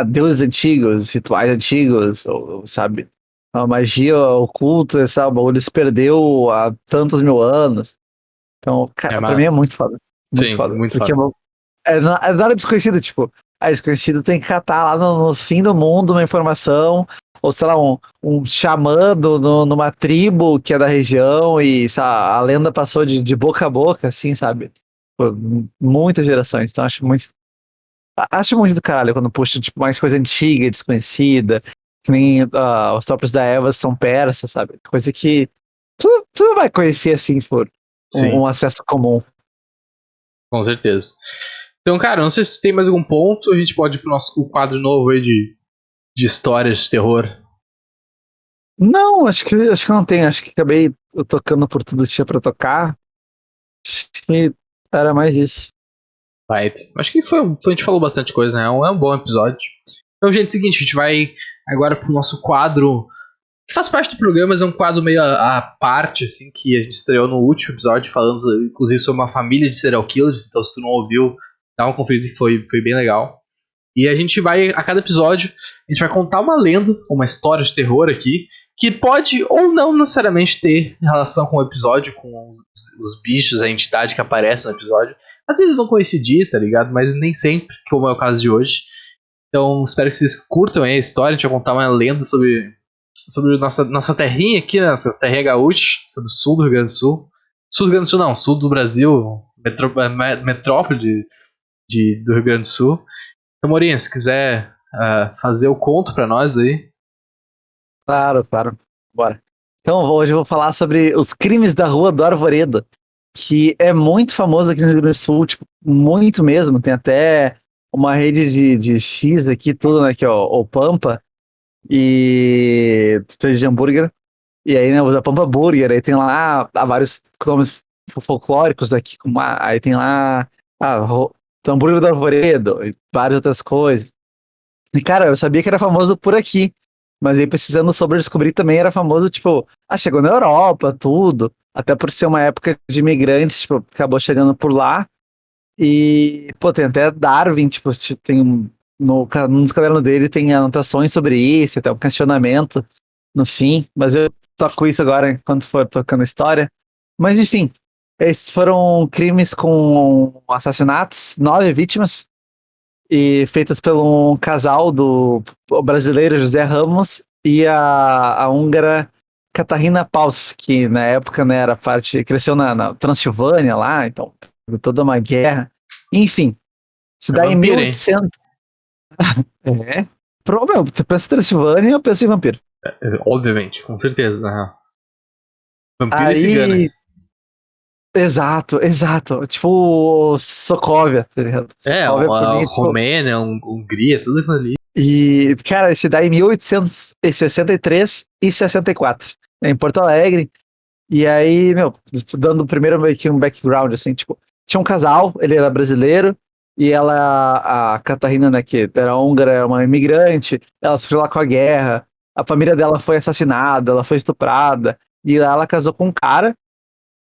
Speaker 2: deuses antigos, rituais antigos, ou, sabe? A magia oculta, sabe? O bagulho se perdeu há tantos mil anos. Então, cara, pra mim é muito foda. Muito
Speaker 1: Sim,
Speaker 2: foda.
Speaker 1: muito
Speaker 2: Porque
Speaker 1: foda.
Speaker 2: é nada desconhecido, tipo, desconhecido tem que catar lá no fim do mundo uma informação, ou sei lá, um xamã numa tribo que é da região e a lenda passou de boca a boca, assim, sabe? Por muitas gerações. Então acho muito do caralho quando puxa tipo, mais coisa antiga, desconhecida, que nem os próprios da Eva são persas, sabe? Coisa que tu não vai conhecer assim por um acesso comum.
Speaker 1: Com certeza. Então, cara, não sei se tu tem mais algum ponto, a gente pode ir pro nosso quadro novo aí de histórias de terror.
Speaker 2: Não, acho que não tem. Acho que acabei tocando por tudo que tinha pra tocar. Acho que era mais isso.
Speaker 1: Right. Acho que a gente falou bastante coisa, né? É um bom episódio. Então, gente, é o seguinte, a gente vai agora pro nosso quadro, que faz parte do programa, mas é um quadro meio à parte, assim, que a gente estreou no último episódio, falando inclusive sobre uma família de serial killers. Então, se tu não ouviu, dá uma conferida que foi bem legal. E a gente vai, a cada episódio, a gente vai contar uma lenda, uma história de terror aqui, que pode ou não necessariamente ter relação com o episódio, com os bichos, a entidade que aparece no episódio. Às vezes vão coincidir, tá ligado? Mas nem sempre, como é o caso de hoje. Então, espero que vocês curtam aí a história. A gente vai contar uma lenda sobre nossa terrinha aqui, né? Nossa terrinha gaúcha, sobre o sul do Rio Grande do Sul. Sul do Rio Grande do Sul não, sul do Brasil, metrópole do Rio Grande do Sul. Então, Morinha, se quiser fazer o conto pra nós aí.
Speaker 2: Claro. Bora. Então, hoje eu vou falar sobre os crimes da Rua do Arvoredo, que é muito famoso aqui no Rio Grande do Sul, tipo, muito mesmo. Tem até uma rede de X aqui, tudo, né? Que é o Pampa, e de hambúrguer. E aí, né, usa Pampa Burger, aí tem lá vários nomes folclóricos daqui, aí tem lá hambúrguer do Arvoredo e várias outras coisas. E, cara, eu sabia que era famoso por aqui, mas aí pesquisando sobre, descobri que também era famoso, tipo, chegou na Europa, tudo, até por ser uma época de imigrantes, tipo, acabou chegando por lá. E, pô, tem até Darwin, tipo, tem no dos cadernos dele tem anotações sobre isso, até um questionamento no fim, mas eu toco isso agora enquanto for tocando a história. Mas enfim, esses foram crimes com assassinatos, 9 vítimas, e feitas por um casal do brasileiro José Ramos e a húngara Catarina Paus, que na época, né, era cresceu na Transilvânia lá, então toda uma guerra. Enfim, se dá em 1800. É. Meu, tu pensa em Transilvânia, eu penso em vampiro.
Speaker 1: Obviamente, com certeza. Vampiro
Speaker 2: Aí,
Speaker 1: e cigana.
Speaker 2: Exato. Tipo Sokovia, tá ligado? Sokovia,
Speaker 1: A
Speaker 2: mim,
Speaker 1: Romênia, Hungria, tudo aquilo ali.
Speaker 2: E, cara, esse dá em 1863 e 64, né, em Porto Alegre. E aí, meu, dando primeiro meio que um background, assim, tipo, tinha um casal, ele era brasileiro, e ela, a Catarina, né, que era húngara, era uma imigrante, ela sofreu lá com a guerra, a família dela foi assassinada, ela foi estuprada, e lá ela casou com um cara,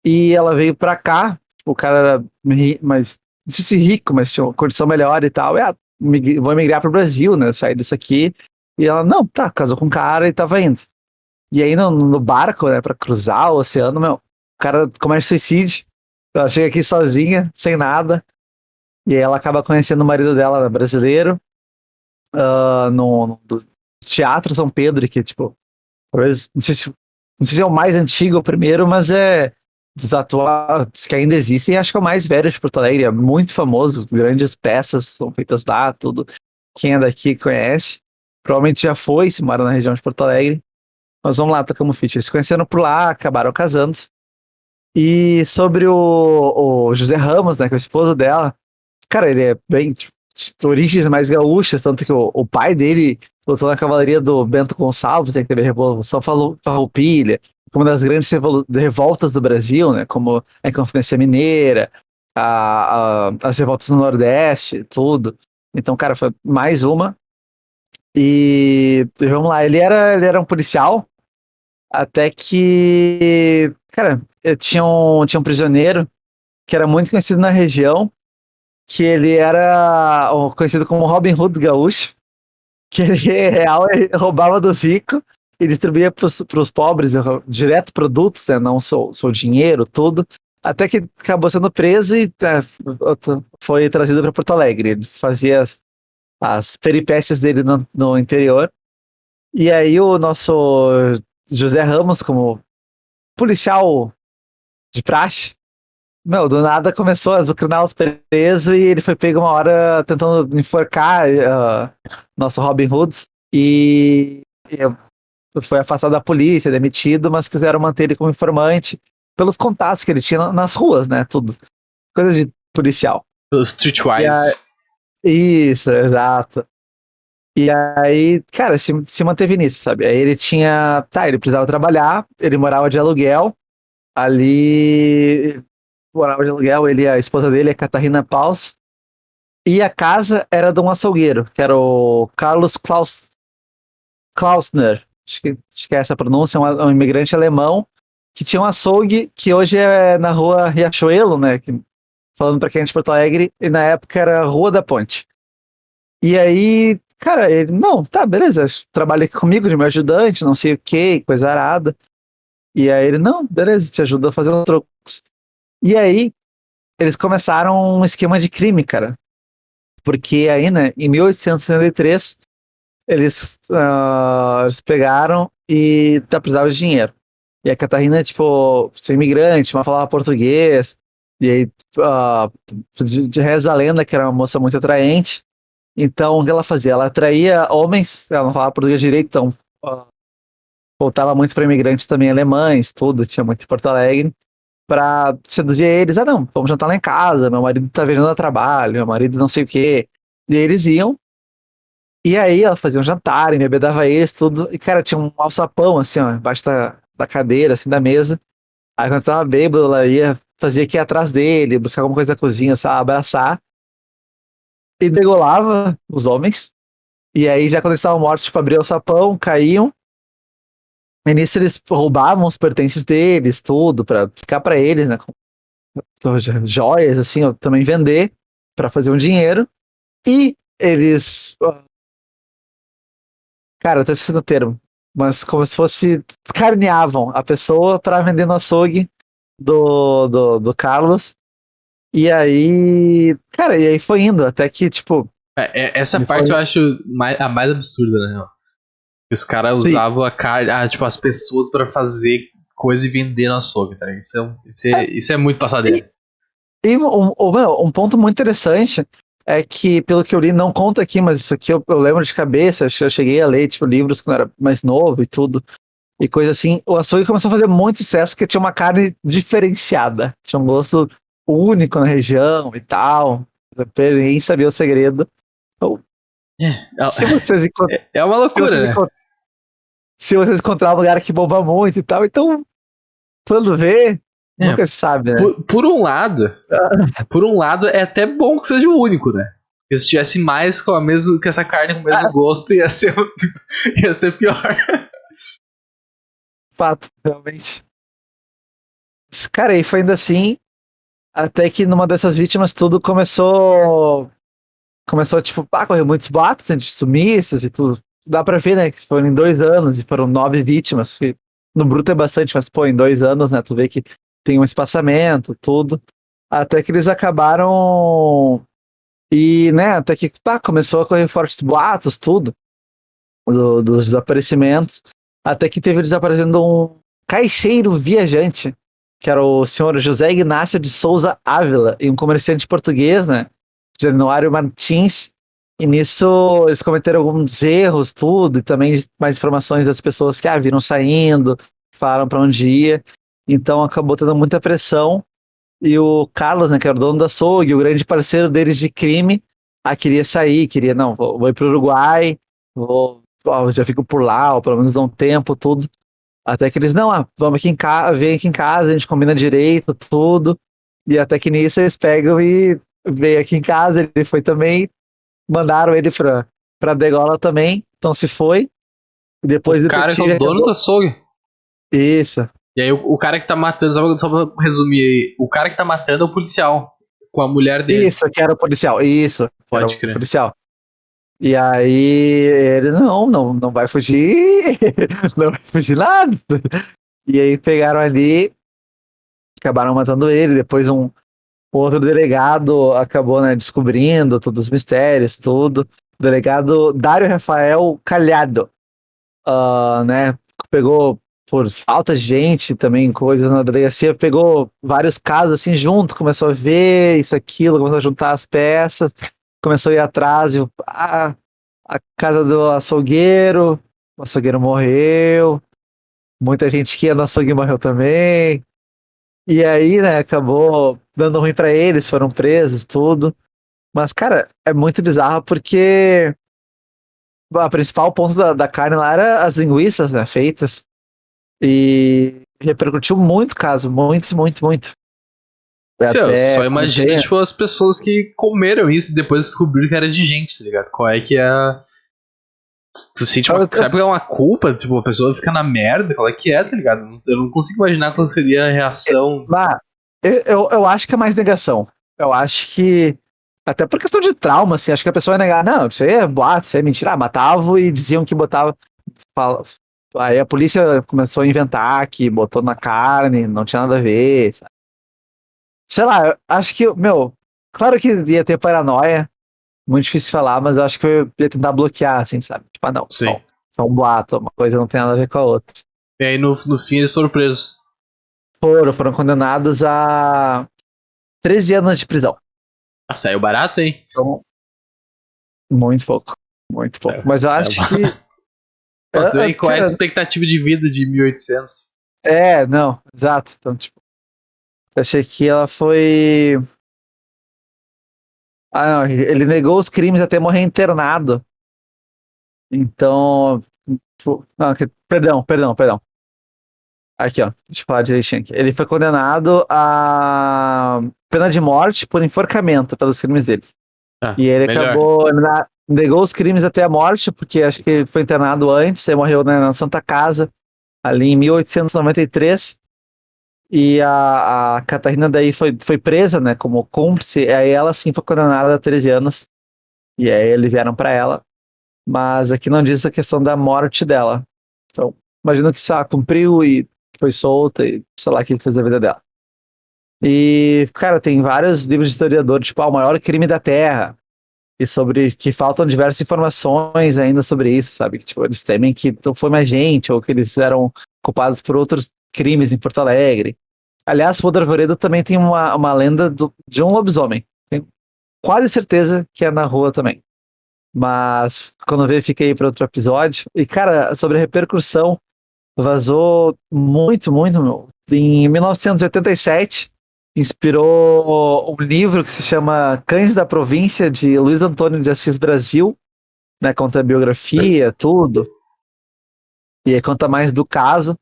Speaker 2: e ela veio pra cá, o cara era mas, não sei se rico, mas tinha uma condição melhor e tal, vou emigrar pro Brasil, né, sair disso aqui, e ela, não, tá, casou com um cara e tava indo. E aí no barco, né, pra cruzar o oceano, meu, o cara comete suicídio, ela chega aqui sozinha, sem nada, e aí ela acaba conhecendo o marido dela, né, brasileiro, no Teatro São Pedro, que, tipo, talvez, não sei se é o mais antigo ou o primeiro, mas é dos atuais que ainda existem, acho que é o mais velho de Porto Alegre, é muito famoso, grandes peças são feitas lá, tudo. Quem é daqui conhece, provavelmente já foi, se mora na região de Porto Alegre, mas vamos lá, tocamos ficha. Eles se conheceram por lá, acabaram casando. E sobre o José Ramos, né, que é o esposo dela, cara, ele é bem de origens mais gaúchas, tanto que o pai dele lutou na cavalaria do Bento Gonçalves, né, que teve a Revolução Farroupilha, uma das grandes revoltas do Brasil, né, como a Inconfidência Mineira, as revoltas no Nordeste, tudo. Então, cara, foi mais uma. E vamos lá, ele era um policial, até que, cara, tinha um prisioneiro que era muito conhecido na região, que ele era conhecido como Robin Hood gaúcho, que ele real roubava dos ricos e distribuía para os pobres direto produtos, né, não seu dinheiro, tudo, até que acabou sendo preso e foi trazido para Porto Alegre. Ele fazia as peripécias dele no interior. E aí o nosso José Ramos, como policial de praxe, do nada começou a azucrinar os presos e ele foi pego uma hora tentando enforcar nosso Robin Hood e foi afastado da polícia, demitido, mas quiseram manter ele como informante pelos contatos que ele tinha nas ruas, né? Tudo. Coisa de policial.
Speaker 1: Os Streetwise.
Speaker 2: Isso, exato. E aí, cara, se manteve nisso, sabe? Aí ele tinha. Tá, ele precisava trabalhar, ele morava de aluguel. Ali. Morava de aluguel, ele e a esposa dele, a Catarina Paus. E a casa era de um açougueiro, que era o Carlos Klausner. Acho que é essa a pronúncia, um imigrante alemão que tinha um açougue que hoje é na rua Riachuelo, né? Falando pra quem é de Porto Alegre, e na época era Rua da Ponte. E aí, cara, ele, não, tá, beleza, trabalha aqui comigo de meu ajudante, não sei o que, coisa arada. E aí ele, não, beleza, te ajuda a fazer os trocos. E aí, eles começaram um esquema de crime, cara. Porque aí, né, em 1863, eles pegaram e precisavam de dinheiro. E a Catarina, tipo, ser imigrante, mas falava português. E aí, de reza a lenda que era uma moça muito atraente. Então, o que ela fazia? Ela atraía homens, ela não falava português direito, então voltava muito para imigrantes também alemães, tudo, tinha muito em Porto Alegre, para seduzir eles. Ah, não, vamos jantar lá em casa, meu marido tá viajando a trabalho, meu marido não sei o quê. E aí eles iam, e aí ela fazia um jantar, embebedava eles, tudo, e cara, tinha um alçapão, assim, ó, embaixo da cadeira, assim, da mesa. Aí quando tava bêbado, ela fazia aqui atrás dele, buscar alguma coisa da cozinha, sabe, abraçar, e degolava os homens. E aí, já quando eles estavam mortos, tipo, abria o sapão, caíam. E nisso eles roubavam os pertences deles, tudo, pra ficar pra eles, né? Joias, assim, ou também vender pra fazer um dinheiro. E eles. Cara, eu tô esquecendo o termo. Mas como se fosse. Carneavam a pessoa pra vender no açougue do Carlos. E aí. Cara, e aí foi indo, até que, tipo.
Speaker 1: Essa parte eu acho a mais absurda, né? Os caras usavam tipo, as pessoas pra fazer coisa e vender no açougue, tá? Isso é muito passadeira.
Speaker 2: E um ponto muito interessante é que, pelo que eu li, não conta aqui, mas isso aqui eu lembro de cabeça, eu cheguei a ler, tipo, livros quando eu era mais novo e tudo, e coisa assim. O açougue começou a fazer muito sucesso porque tinha uma carne diferenciada, tinha um gosto único na região e tal, ninguém sabia o segredo. Então, se vocês
Speaker 1: é uma loucura, né?
Speaker 2: Se vocês encontrar um lugar que bomba muito e tal, então, quando vê, nunca se sabe, né?
Speaker 1: Por um lado, é até bom que seja o único, né? Porque se tivesse mais com essa carne com o mesmo gosto, ia ser pior.
Speaker 2: Fato, realmente. Cara, e foi ainda assim, até que numa dessas vítimas tudo começou, tipo, correu muitos boatos de sumiços e tudo. Dá pra ver, né, que foram em 2 anos e foram 9 vítimas. Que no bruto é bastante, mas, pô, em 2 anos, né, tu vê que tem um espaçamento, tudo. Até que eles acabaram e, né, até que, começou a correr fortes boatos, tudo, dos desaparecimentos. Até que teve desaparecendo um caixeiro viajante, que era o senhor José Ignácio de Souza Ávila, e um comerciante português, né, Januário Martins. E nisso eles cometeram alguns erros, tudo, e também mais informações das pessoas que viram saindo, falaram para onde ia. Então acabou tendo muita pressão. E o Carlos, né, que era o dono da açougue, o grande parceiro deles de crime, queria sair, não, vou ir pro Uruguai, já fico por lá, ou pelo menos dá um tempo, tudo. Até que eles, não, vamos aqui em casa, vem aqui em casa, a gente combina direito, tudo. E até que nisso eles pegam e veio aqui em casa, ele foi também, mandaram ele pra degola também, então se foi. E depois
Speaker 1: o cara que é o dono do açougue.
Speaker 2: Isso.
Speaker 1: E aí o cara que tá matando, só pra resumir aí, o cara que tá matando é o policial, com a mulher dele.
Speaker 2: Isso, que era o policial, isso.
Speaker 1: Pode crer.
Speaker 2: Policial. E aí ele, não vai fugir, não vai fugir nada. E aí pegaram ali, acabaram matando ele, depois um outro delegado acabou, né, descobrindo todos os mistérios, tudo. delegado Dário Rafael Calhado, né, pegou por falta de gente também, coisas na delegacia, pegou vários casos assim junto, começou a ver isso, aquilo, começou a juntar as peças, começou a ir atrás, e, a casa do açougueiro, o açougueiro morreu, muita gente que ia no açougue morreu também, e aí, né, acabou dando ruim pra eles, foram presos, tudo. Mas, cara, é muito bizarro porque a principal ponto da carne lá era as linguiças, né, feitas. E repercutiu muito o caso, muito, muito, muito.
Speaker 1: Eu
Speaker 2: Até
Speaker 1: só imagina,
Speaker 2: comentei,
Speaker 1: tipo, as pessoas que comeram isso e depois descobriram que era de gente, tá ligado? Qual é que é a. Tu sente uma. Sabe que é uma culpa? Tipo, a pessoa fica na merda, qual é que é, tá ligado? Eu não consigo imaginar qual seria a reação.
Speaker 2: mas eu acho que é mais negação. Eu acho que, até por questão de trauma, assim, acho que a pessoa ia negar, não, isso aí é boato, isso aí é mentira. Matavam e diziam que botava. Aí a polícia começou a inventar que botou na carne, não tinha nada a ver. Sei lá, eu acho que, meu, claro que ia ter paranoia, muito difícil falar, mas eu acho que eu ia tentar bloquear, assim, sabe? Tipo, não,
Speaker 1: Sim.
Speaker 2: só um boato, uma coisa não tem nada a ver com a outra.
Speaker 1: E aí no fim eles foram presos.
Speaker 2: Foram condenados a 13 anos de prisão.
Speaker 1: Ah, saiu barato, hein?
Speaker 2: Então, muito pouco, muito pouco. Mas eu
Speaker 1: Saiu
Speaker 2: acho que,
Speaker 1: barato. Nossa, aí qual é a
Speaker 2: cara,
Speaker 1: expectativa de vida de 1800?
Speaker 2: não, exato. Então, tipo, eu achei que ela foi. Ah, não, ele negou os crimes até morrer internado. Então, tipo, não, perdão. Aqui, ó, deixa eu falar direitinho aqui. Ele foi condenado a pena de morte por enforcamento pelos crimes dele.
Speaker 1: Ah,
Speaker 2: E ele
Speaker 1: melhor.
Speaker 2: acabou, negou os crimes até a morte, porque acho que ele foi internado antes, aí morreu, né, na Santa Casa, ali em 1893. E a Catarina daí foi presa, né, como cúmplice, e aí ela sim foi condenada a 13 anos. E aí eles vieram pra ela. Mas aqui não diz a questão da morte dela. Então, imagino que se ela cumpriu e foi solta e sei lá o que fez da vida dela. E, cara, tem vários livros de historiador, tipo, o maior crime da Terra. E sobre que faltam diversas informações ainda sobre isso, sabe? Que, tipo, eles temem que não foi mais gente, ou que eles eram culpados por outros crimes em Porto Alegre. Aliás, Rua do Arvoredo também tem uma lenda de um lobisomem. Tenho quase certeza que é na rua também. Mas quando ver, fiquei para outro episódio. E, cara, sobre a repercussão, vazou muito, muito, meu. Em 1987, inspirou um livro que se chama Cães da Província, de Luiz Antônio de Assis Brasil, né? Conta a biografia, tudo. E aí conta mais do caso.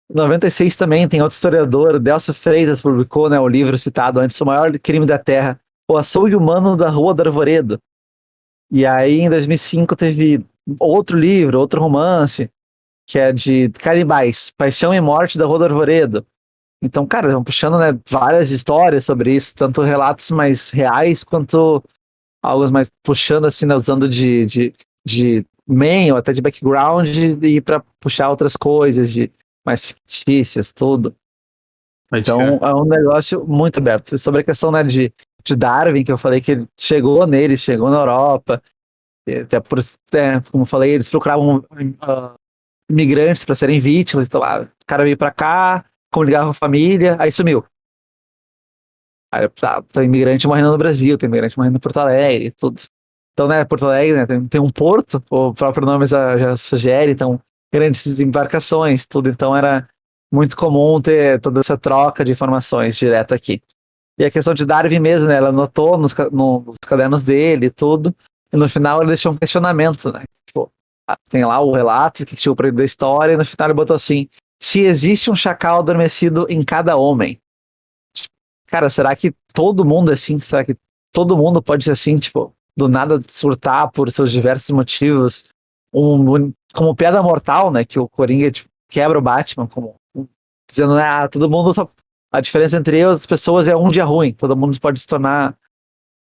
Speaker 2: Em 96 também tem outro historiador, Delcio Freitas, publicou, né, o livro citado antes, O Maior Crime da Terra, O Açougue Humano da Rua do Arvoredo. E aí, em 2005, teve outro livro, outro romance, que é de Canibais, Paixão e Morte da Rua do Arvoredo. Então, cara, estão puxando, né, várias histórias sobre isso, tanto relatos mais reais, quanto algo mais puxando, assim, né, usando de main ou até de background e para puxar outras coisas, de mais fictícias, tudo.
Speaker 1: Pode
Speaker 2: Então,
Speaker 1: crer.
Speaker 2: é um negócio muito aberto. Sobre a questão, né, de Darwin, que eu falei que ele chegou na Europa. Até por, como eu falei, eles procuravam imigrantes para serem vítimas. Então, o cara veio para cá, como ligava com a família, aí sumiu. Aí, tem imigrante morrendo no Brasil, tem imigrante morrendo em Porto Alegre, tudo. Então, né, Porto Alegre, né, tem um porto, o próprio nome já sugere, então, grandes embarcações, tudo. Então, era muito comum ter toda essa troca de informações direta aqui. E a questão de Darwin mesmo, né, ela anotou nos cadernos dele e tudo, e no final ele deixou um questionamento, né? Tipo, tem lá o relato que tinha o período da história, e no final ele botou assim: se existe um chacal adormecido em cada homem. Cara, será que todo mundo é assim? Será que todo mundo pode ser assim, tipo, do nada surtar por seus diversos motivos? Como piada mortal, né? Que o Coringa tipo, quebra o Batman, como dizendo, né, todo mundo só. A diferença entre eu e as pessoas é um dia ruim. Todo mundo pode se tornar,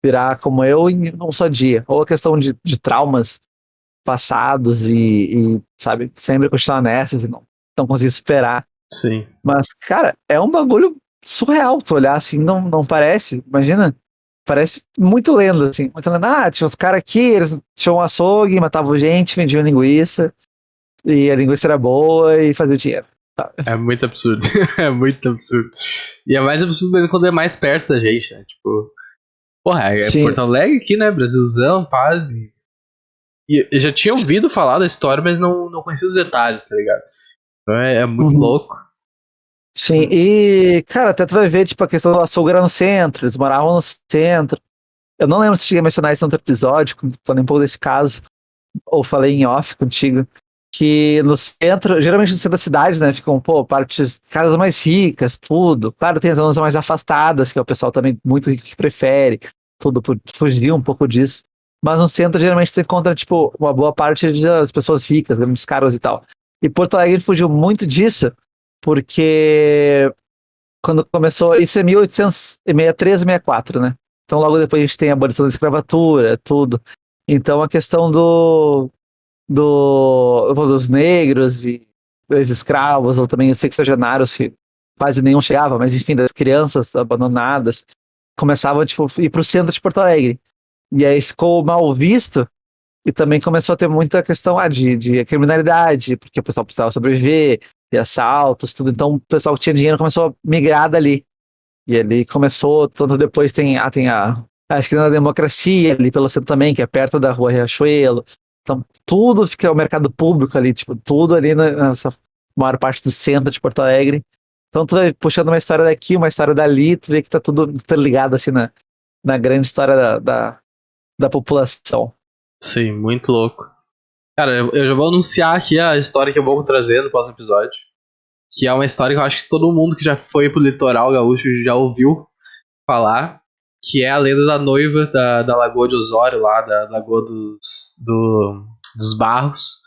Speaker 2: virar como eu em um só dia. Ou a questão de traumas passados sabe, sempre continuar nessas e não conseguir superar.
Speaker 1: Sim.
Speaker 2: Mas, cara, é um bagulho surreal tu olhar assim, não parece. Imagina. Parece muito lenda, assim. Muito lenda. Ah, tinha uns caras aqui, eles tinham um açougue, matavam gente, vendiam linguiça, e a linguiça era boa e fazia dinheiro. Tá.
Speaker 1: É muito absurdo. É muito absurdo. E é mais absurdo ainda quando é mais perto da gente, né? Tipo, porra, é
Speaker 2: Sim.
Speaker 1: Porto Alegre aqui, né? Brasilzão, pá. E eu já tinha ouvido falar da história, mas não conhecia os detalhes, tá ligado? Então é muito louco.
Speaker 2: Sim, e, cara, até tu vai ver, tipo, a questão do açougue era no centro, eles moravam no centro. Eu não lembro se cheguei a mencionar isso no outro episódio, tô nem um pouco desse caso, ou falei em off contigo, que no centro, geralmente no centro das cidades, né, ficam, pô, partes, casas mais ricas, tudo. Claro, tem as zonas mais afastadas, que é o pessoal também muito rico que prefere, tudo, por fugir um pouco disso. Mas no centro, geralmente, você encontra, tipo, uma boa parte das pessoas ricas, grandes caras e tal. E Porto Alegre fugiu muito disso, porque quando começou, isso é 1863, 64, né? Então logo depois a gente tem a abolição da escravatura, tudo. Então a questão dos negros e dos escravos, ou também os sexagenários, que quase nenhum chegava, mas enfim, das crianças abandonadas, começavam tipo, a ir para o centro de Porto Alegre. E aí ficou mal visto, e também começou a ter muita questão de criminalidade, porque o pessoal precisava sobreviver, de assaltos, tudo. Então o pessoal que tinha dinheiro começou a migrar dali. E ali começou, tanto depois tem a esquina da democracia ali pelo centro também, que é perto da rua Riachuelo. Então tudo fica o mercado público ali, tipo, tudo ali nessa maior parte do centro de Porto Alegre. Então tu vai puxando uma história daqui, uma história dali, tu vê que tá tudo interligado assim na grande história da população.
Speaker 1: Sim, muito louco. Cara, eu já vou anunciar aqui a história que eu vou trazer no próximo episódio. Que é uma história que eu acho que todo mundo que já foi pro litoral gaúcho já ouviu falar. Que é a lenda da noiva da Lagoa de Osório, lá, da Lagoa dos Barros.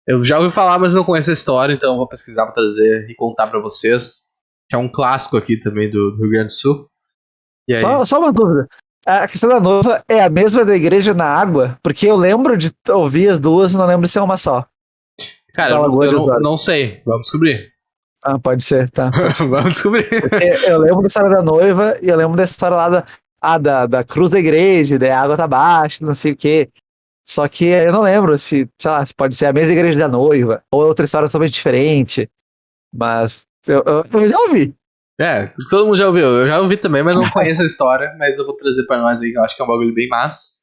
Speaker 1: Eu já ouvi falar, mas não conheço a história, então eu vou pesquisar pra trazer e contar pra vocês. Que é um clássico aqui também do Rio Grande do Sul. E aí?
Speaker 2: Só uma dúvida. A questão da noiva é a mesma da igreja na água? Porque eu lembro de ouvir as duas e não lembro se é uma só.
Speaker 1: Cara,
Speaker 2: Da Lagoa
Speaker 1: eu
Speaker 2: de Osório.
Speaker 1: não sei. Vamos descobrir.
Speaker 2: Ah, pode ser, tá. Pode ser.
Speaker 1: Vamos descobrir.
Speaker 2: Porque eu lembro da história da noiva e eu lembro da história lá da cruz da igreja, daí a água tá baixa, não sei o quê. Só que eu não lembro se, sei lá, se pode ser a mesma igreja da noiva ou outra história totalmente diferente. Mas eu já ouvi.
Speaker 1: É, todo mundo já ouviu. Eu já ouvi também, mas não conheço a história. Mas eu vou trazer pra nós aí, que eu acho que é um bagulho bem massa.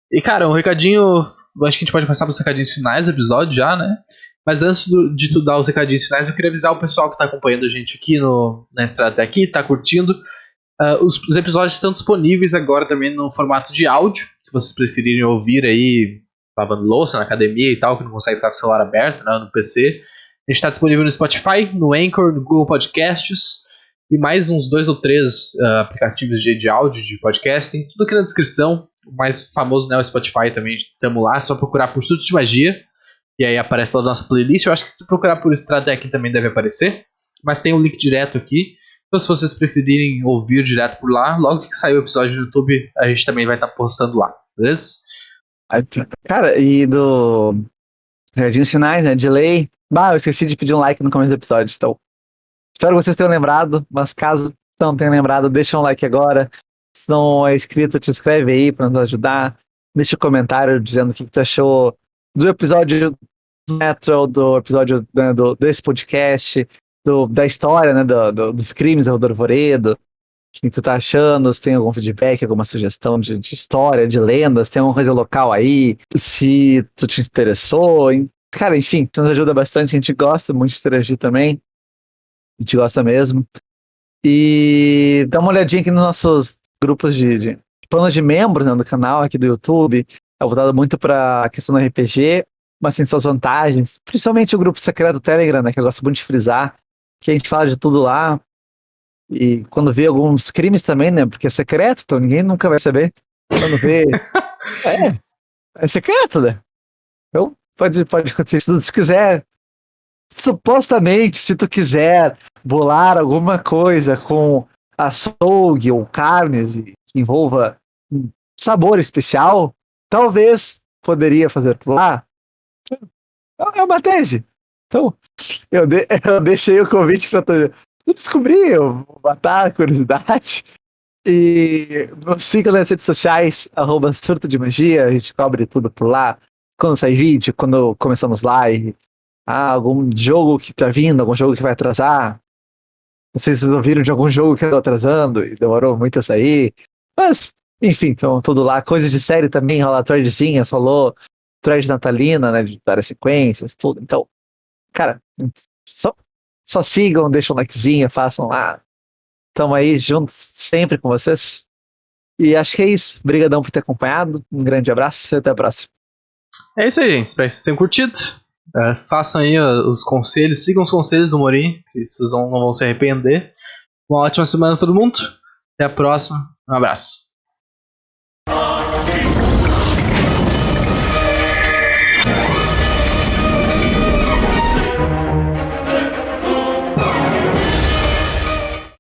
Speaker 1: E, cara, um recadinho. Acho que a gente pode passar pros recadinhos finais do episódio já, né? Mas antes de tu dar os recadinhos finais, eu queria avisar o pessoal que tá acompanhando a gente aqui na estrada até aqui, tá curtindo. Os episódios estão disponíveis agora também no formato de áudio. Se vocês preferirem ouvir aí, lavando louça na academia e tal, que não consegue ficar com o celular aberto, né, no PC. A gente está disponível no Spotify, no Anchor, no Google Podcasts e mais uns 2 ou 3 aplicativos de áudio, de podcasting. Tudo aqui na descrição. O mais famoso, né, o Spotify também. Estamos lá, é só procurar por Surtos de Magia. E aí aparece toda a nossa playlist. Eu acho que se procurar por Stratec também deve aparecer. Mas tem um link direto aqui. Então se vocês preferirem ouvir direto por lá, logo que sair o episódio do YouTube, a gente também vai estar postando lá. Beleza?
Speaker 2: Cara, e do Recadinhos Finais, né? Delay. Eu esqueci de pedir um like no começo do episódio, então. Espero que vocês tenham lembrado, mas caso não tenham lembrado, deixa um like agora. Se não é inscrito, te inscreve aí para nos ajudar. Deixa um comentário dizendo o que tu achou do episódio do Metro, do episódio, né, desse podcast, da história, né, dos crimes do Arvoredo. O que tu tá achando? Se tem algum feedback, alguma sugestão de história, de lendas, tem alguma coisa local aí? Se tu te interessou. Cara, enfim, tu nos ajuda bastante, a gente gosta muito de interagir também. A gente gosta mesmo. E dá uma olhadinha aqui nos nossos grupos de planos de membros, né, do canal aqui do YouTube. É voltado muito para a questão do RPG, mas tem suas vantagens. Principalmente o grupo secreto do Telegram, né, que eu gosto muito de frisar, que a gente fala de tudo lá. E quando vê alguns crimes também, né, porque é secreto, então ninguém nunca vai saber. Quando vê... é secreto, né? Então pode acontecer tudo se quiser. Supostamente, se tu quiser bolar alguma coisa com açougue ou carnes que envolva um sabor especial, talvez poderia fazer por lá. É uma tese. Então, eu deixei o convite para tu descobrir, eu vou matar a curiosidade. E nos siga nas redes sociais, @surto de magia, a gente cobre tudo por lá. Quando sai vídeo, quando começamos live, algum jogo que tá vindo, algum jogo que vai atrasar. Não sei se vocês ouviram de algum jogo que andou atrasando e demorou muito a sair. Mas, enfim, então tudo lá. Coisas de série também, rola threadzinhas, rolou thread natalina, né? De várias sequências, tudo. Então, cara, só sigam, deixam um likezinho, façam lá. Tamo aí juntos sempre com vocês. E acho que é isso. Obrigadão por ter acompanhado. Um grande abraço e até a próxima.
Speaker 1: É isso aí, gente. Espero que vocês tenham curtido. Façam aí os conselhos, sigam os conselhos do Morim, que vocês não vão se arrepender. Uma ótima semana a todo mundo. Até a próxima. Um abraço.